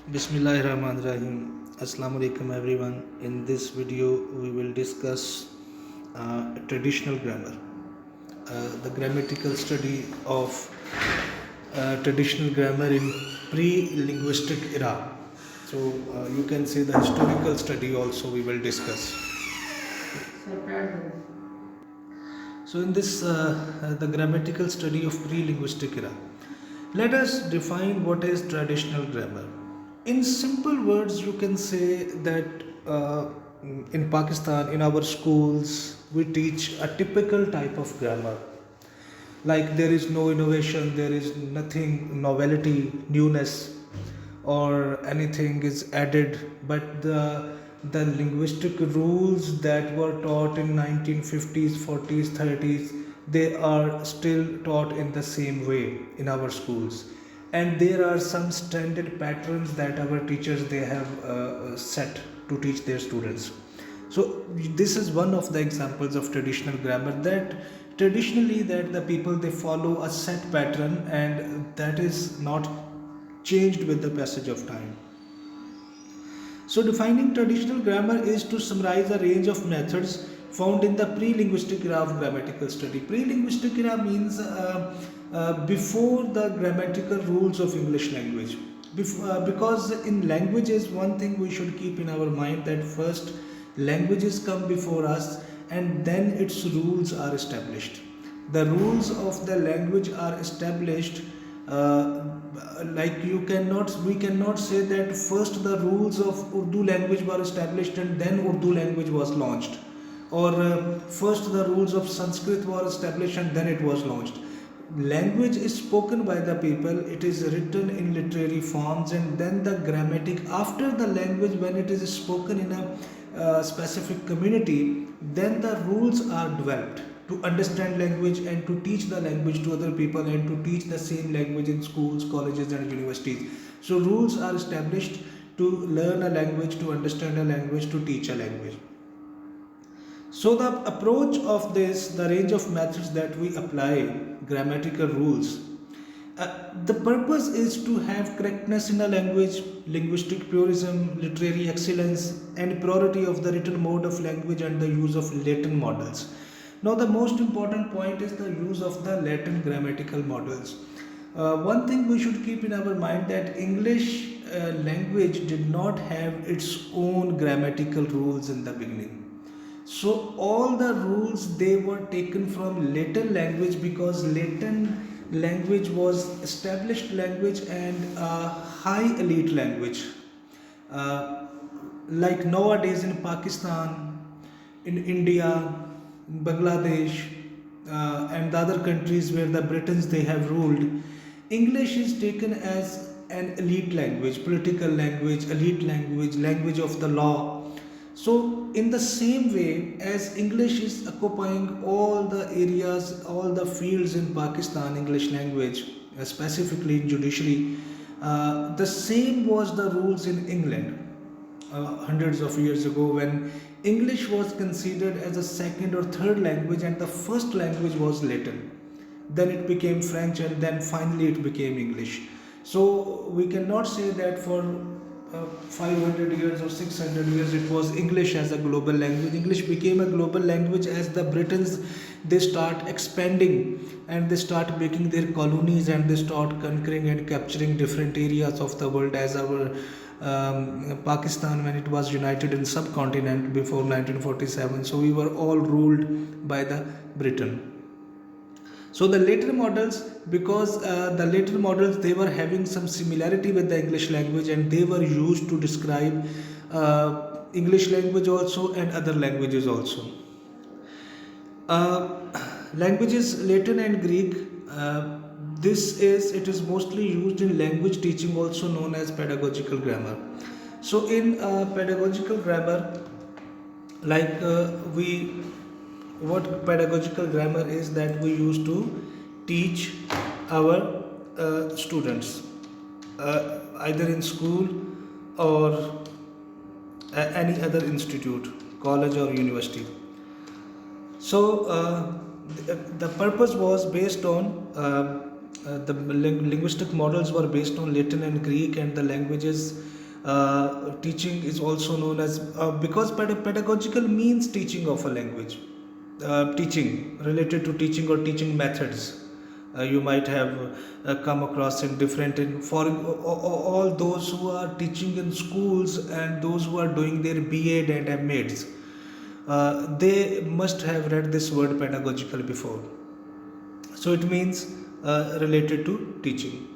Bismillahirrahmanirrahim. Assalamu alaikum everyone. In this video we will discuss traditional grammar, the grammatical study of traditional grammar in pre-linguistic era. So you can say the historical study also we will discuss. So in this the grammatical study of pre-linguistic era, let us define what is traditional grammar. In simple words, you can say that in Pakistan, in our schools, we teach a typical type of grammar. Like there is no innovation, there is nothing novelty, newness, or anything is added, but the linguistic rules that were taught in 1950s, 40s, 30s, they are still taught in the same way in our schools, and there are some standard patterns that our teachers they have set to teach their students. So this is one of the examples of traditional grammar, that traditionally that the people they follow a set pattern, and that is not changed with the passage of time. So defining traditional grammar is to summarize a range of methods found in the pre-linguistic era of grammatical study. Pre-linguistic era means before the grammatical rules of English language. Because in languages, one thing we should keep in our mind, that first languages come before us and then its rules are established. The rules of the language are established, like we cannot say that first the rules of Urdu language were established and then Urdu language was launched, or first the rules of Sanskrit were established and then it was launched. Language is spoken by the people, it is written in literary forms, and then the grammatic after the language, when it is spoken in a specific community, then the rules are developed to understand language and to teach the language to other people and to teach the same language in schools, colleges and universities. So rules are established to learn a language, to understand a language, to teach a language. So the approach of this, the range of methods that we apply, grammatical rules, the purpose is to have correctness in a language, linguistic purism, literary excellence, and purity of the written mode of language and the use of Latin models. Now, the most important point is the use of the Latin grammatical models. One thing we should keep in our mind, that English language did not have its own grammatical rules in the beginning. So all the rules they were taken from Latin language, because Latin language was established language and a high elite language. Uh, like nowadays in Pakistan, in India, in Bangladesh, and the other countries where the Britons they have ruled, English is taken as an elite language, political language, elite language, language of the law. So, in the same way as English is occupying all the areas, all the fields in Pakistan, English language, specifically in judiciary, the same was the rules in England hundreds of years ago, when English was considered as a second or third language and the first language was Latin. Then it became French and then finally it became English. So we cannot say that for 500 years or 600 years it was English as a global language. English became a global language as the Britons they start expanding and they start making their colonies and they start conquering and capturing different areas of the world, as our Pakistan, when it was united in subcontinent before 1947. So we were all ruled by the Britain. So the later models, because the later models they were having some similarity with the English language and they were used to describe English language also and other languages also. Languages Latin and Greek. It is mostly used in language teaching, also known as pedagogical grammar. So in pedagogical grammar, like what pedagogical grammar is, that we used to teach our students either in school or any other institute, college or university. So the purpose was based on The linguistic models were based on Latin and Greek, and the languages teaching is also known as because pedagogical means teaching of a language, teaching related to teaching or teaching methods. You might have come across in different in for all those who are teaching in schools and those who are doing their B.Ed and M.Eds. They must have read this word pedagogical before. So it means related to teaching.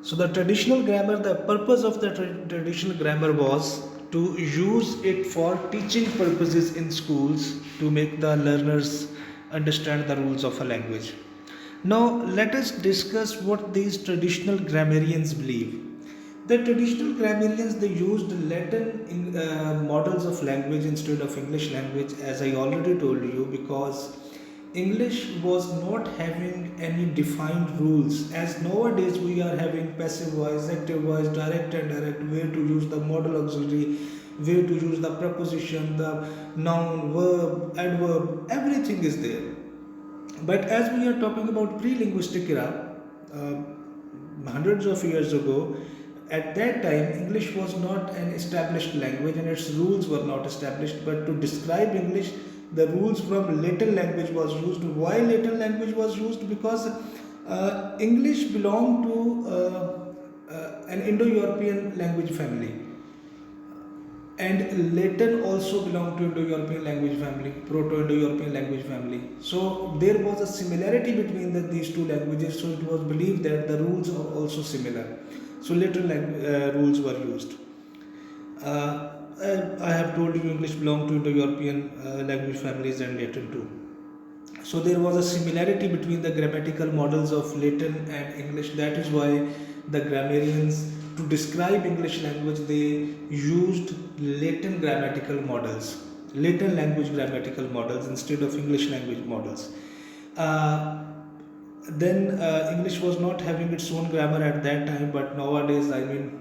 So the traditional grammar, the purpose of the traditional grammar was to use it for teaching purposes in schools to make the learners understand the rules of a language. Now let us discuss what these traditional grammarians believe. The traditional grammarians, they used Latin models of language instead of English language, as I already told you, because English was not having any defined rules. As nowadays we are having passive voice, active voice, direct and direct, where to use the modal auxiliary, where to use the preposition, the noun, verb, adverb, everything is there. But as we are talking about pre-linguistic era, hundreds of years ago, at that time English was not an established language and its rules were not established. But to describe English, the rules from Latin language was used. Why Latin language was used? Because English belonged to an Indo-European language family, and Latin also belonged to Indo-European language family, Proto-Indo-European language family. So there was a similarity between these two languages. So it was believed that the rules are also similar. So Latin rules were used. I have told you English belonged to Indo-European language families and Latin too. So there was a similarity between the grammatical models of Latin and English. That is why the grammarians, to describe English language, they used Latin grammatical models, Latin language grammatical models instead of English language models. Then English was not having its own grammar at that time, but nowadays, I mean,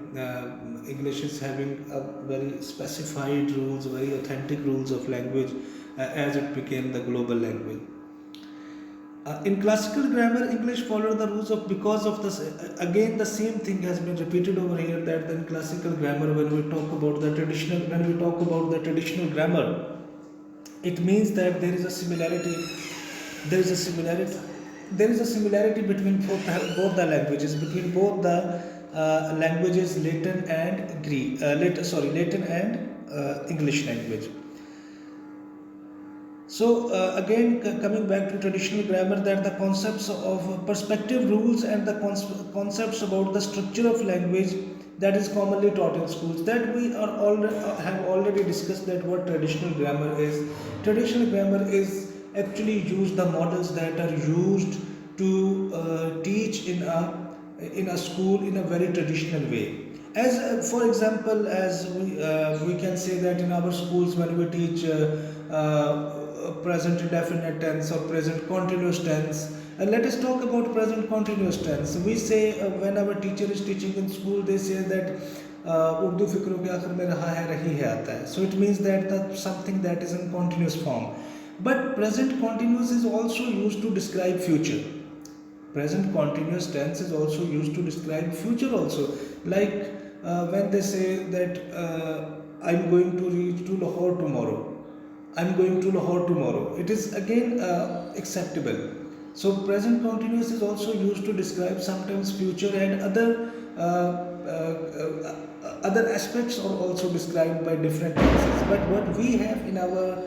English is having a very specified rules, very authentic rules of language as it became the global language. In classical grammar, English followed the rules of, because of this. Again, the same thing has been repeated over here, that in classical grammar, when we talk about the traditional grammar, it means that there is a similarity. There is a similarity. There is a similarity between both the languages, between both the languages, Latin and Greek. Latin and English language. So again, coming back to traditional grammar, that the concepts of perspective rules and the concepts about the structure of language that is commonly taught in schools, that we are have already discussed, that what traditional grammar is. Traditional grammar is actually used the models that are used to teach in a school in a very traditional way. As for example, as we can say that in our schools, when we teach present indefinite tense or present continuous tense. Let us talk about present continuous tense. We say when our teacher is teaching in school, they say that Urdu fikro ke aakhir mein raha hai, rahi hai aata hai. So it means that something that is in continuous form. But present continuous is also used to describe future. Present continuous tense is also used to describe future also. Like when they say that I'm going to reach to Lahore tomorrow. I'm going to Lahore tomorrow. It is again acceptable. So present continuous is also used to describe sometimes future, and other aspects are also described by different tenses. But what we have in our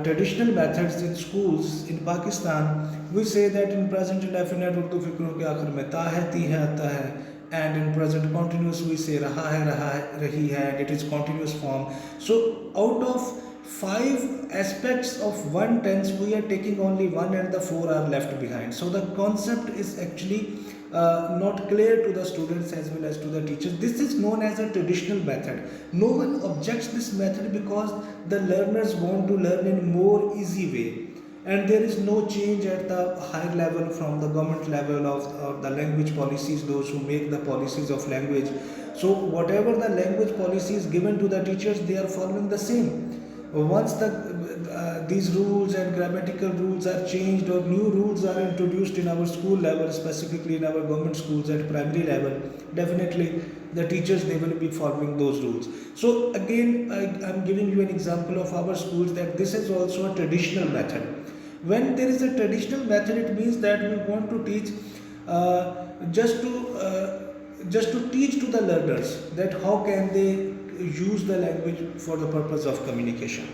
traditional methods in schools in Pakistan, we say that in present indefinite Urdu fikro ke aakhir mein ta hai, ti hai, aata hai, and in present continuous we say raha hai, rahi hai, and it is continuous form. So out of 5 aspects of one tense, we are taking only one, and the 4 are left behind. So the concept is actually not clear to the students as well as to the teachers. This is known as a traditional method. No one objects this method because the learners want to learn in more easy way, and there is no change at the higher level from the government level of the language policies, those who make the policies of language. So whatever the language policy is given to the teachers, they are following the same. Once these rules and grammatical rules are changed or new rules are introduced in our school level, specifically in our government schools at primary level, definitely the teachers, they will be following those rules. So again, I'm giving you an example of our schools, that this is also a traditional method. When there is a traditional method, it means that we want to teach uh, just to uh, just to teach to the learners that how can they use the language for the purpose of communication.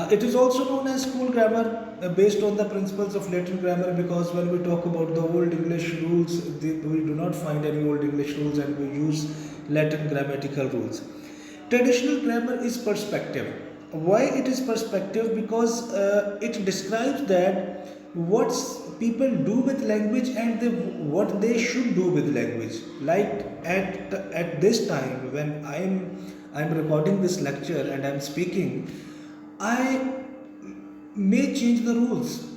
It is also known as school grammar, based on the principles of Latin grammar, because when we talk about the Old English rules, we do not find any Old English rules and we use Latin grammatical rules. Traditional grammar is perspective. Why it is perspective? Because it describes that what people do with language and what they should do with language. Like at this time when I'm recording this lecture and I'm speaking, I may change the rules.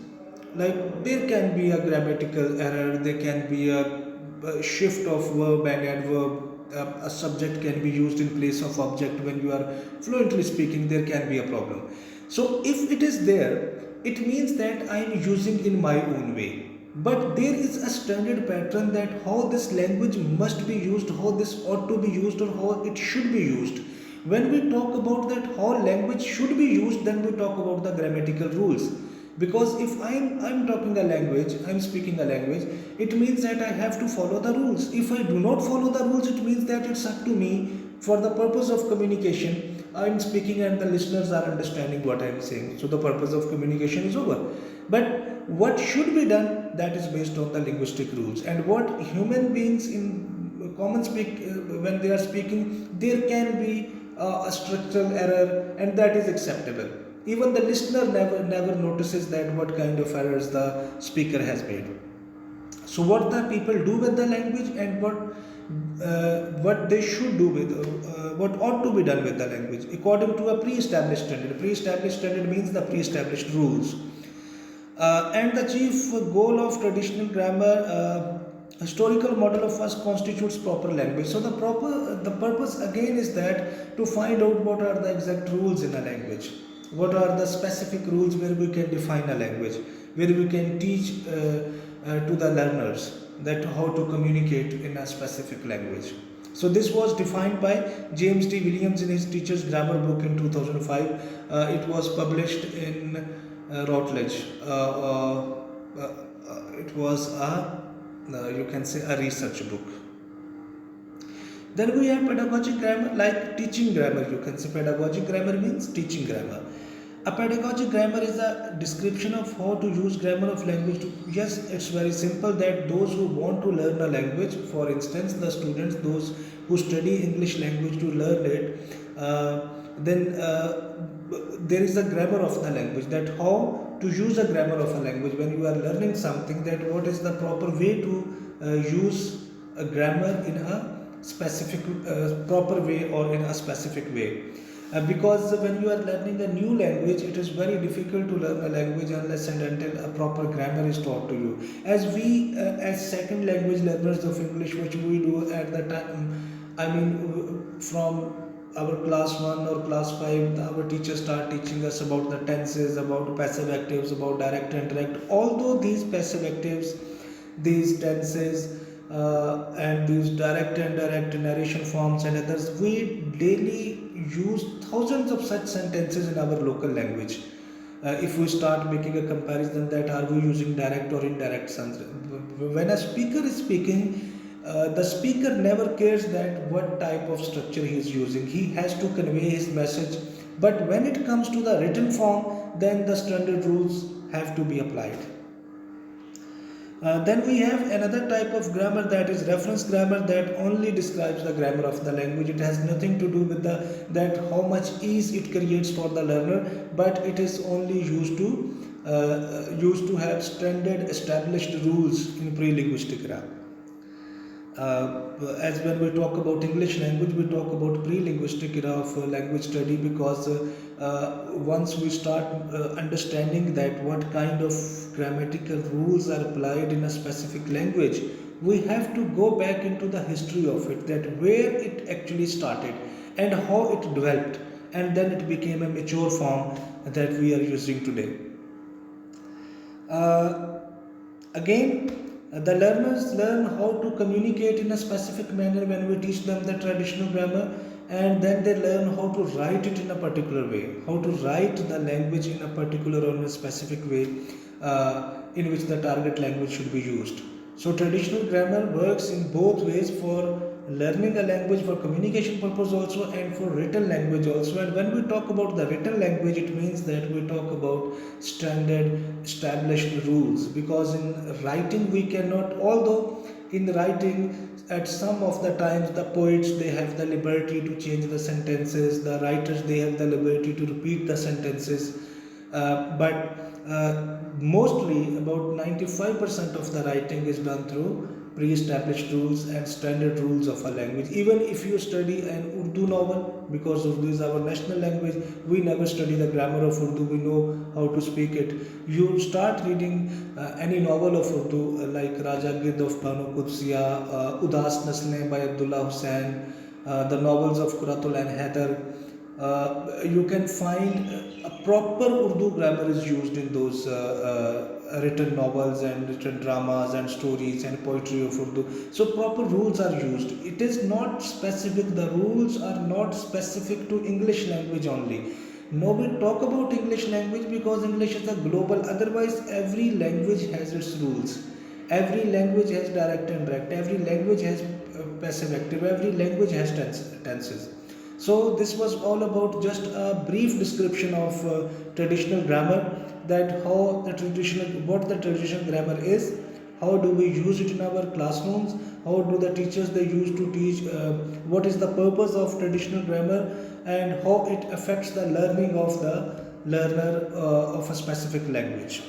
Like there can be a grammatical error, there can be a shift of verb and adverb. A subject can be used in place of object. When you are fluently speaking, there can be a problem. So if it is there, it means that I am using in my own way. But there is a standard pattern that how this language must be used, how this ought to be used, or how it should be used. When we talk about that how language should be used, then we talk about the grammatical rules. Because if I'm talking a language, I'm speaking a language, it means that I have to follow the rules. If I do not follow the rules, it means that it's up to me for the purpose of communication. I'm speaking and the listeners are understanding what I'm saying. So the purpose of communication is over. But what should be done, that is based on the linguistic rules. And what human beings in common speak, when they are speaking, there can be a structural error, and that is acceptable. Even the listener never notices that what kind of errors the speaker has made. So what the people do with the language, and what they should do with what ought to be done with the language according to a pre-established standard. Pre-established standard means the pre-established rules. And the chief goal of traditional grammar, historical model of first constitutes proper language. So the purpose again is that to find out what are the exact rules in a language, what are the specific rules where we can define a language, where we can teach to the learners that how to communicate in a specific language. So this was defined by James D. Williams in his Teacher's Grammar book in 2005. It was published in Routledge. It was you can say a research book. Then we have pedagogic grammar, like teaching grammar. You can say pedagogic grammar means teaching grammar. A pedagogic grammar is a description of how to use grammar of language. Yes, it's very simple that those who want to learn a language, for instance, the students, those who study English language to learn it, then there is a grammar of the language, that how to use a grammar of a language. When you are learning something, that what is the proper way to use a grammar in a specific proper way or in a specific way. Because when you are learning a new language, it is very difficult to learn a language unless and until a proper grammar is taught to you. As we, as second language learners of English, which we do at the time, I mean, from our class 1 or class 5, our teachers start teaching us about the tenses, about passive actives, about direct and indirect. Although these passive actives, these tenses, and these direct and indirect narration forms and others, we daily use thousands of such sentences in our local language. If we start making a comparison, that are we using direct or indirect sense, when a speaker is speaking, the speaker never cares that what type of structure he is using. He has to convey his message. But when it comes to the written form, then the standard rules have to be applied. Then we have another type of grammar, that is reference grammar, that only describes the grammar of the language. It has nothing to do with that how much ease it creates for the learner, but it is only used to have standard established rules in pre-linguistic grammar. As when we talk about English language, we talk about pre-linguistic era of language study, because once we start understanding that what kind of grammatical rules are applied in a specific language, we have to go back into the history of it, that where it actually started and how it developed and then it became a mature form that we are using today. Uh, Again, the learners learn how to communicate in a specific manner when we teach them the traditional grammar, and then they learn how to write it in a particular way, how to write the language in a particular or in a specific way in which the target language should be used. So, traditional grammar works in both ways, for learning a language for communication purpose also and for written language also. And when we talk about the written language, it means that we talk about standard established rules, because in writing we cannot, although in writing at some of the times the poets they have the liberty to change the sentences, the writers they have the liberty to repeat the sentences, but mostly about 95% of the writing is done through pre-established rules and standard rules of a language. Even if you study an Urdu novel, because Urdu is our national language, we never study the grammar of Urdu, we know how to speak it. You start reading any novel of Urdu like Raja Gid of Banu Qudsiya, Udas Naslein by Abdullah Hussain, the novels of Quratul and Haider, you can find a proper Urdu grammar is used in those written novels and written dramas and stories and poetry of Urdu. So proper rules are used. It is not specific. The rules are not specific to English language only. Nobody talk about English language because English is a global. Otherwise, every language has its rules. Every language has direct and indirect. Every language has passive active. Every language has tenses. So this was all about just a brief description of traditional grammar, that how the traditional, what the traditional grammar is, how do we use it in our classrooms, how do the teachers they use to teach, what is the purpose of traditional grammar, and how it affects the learning of the learner of a specific language.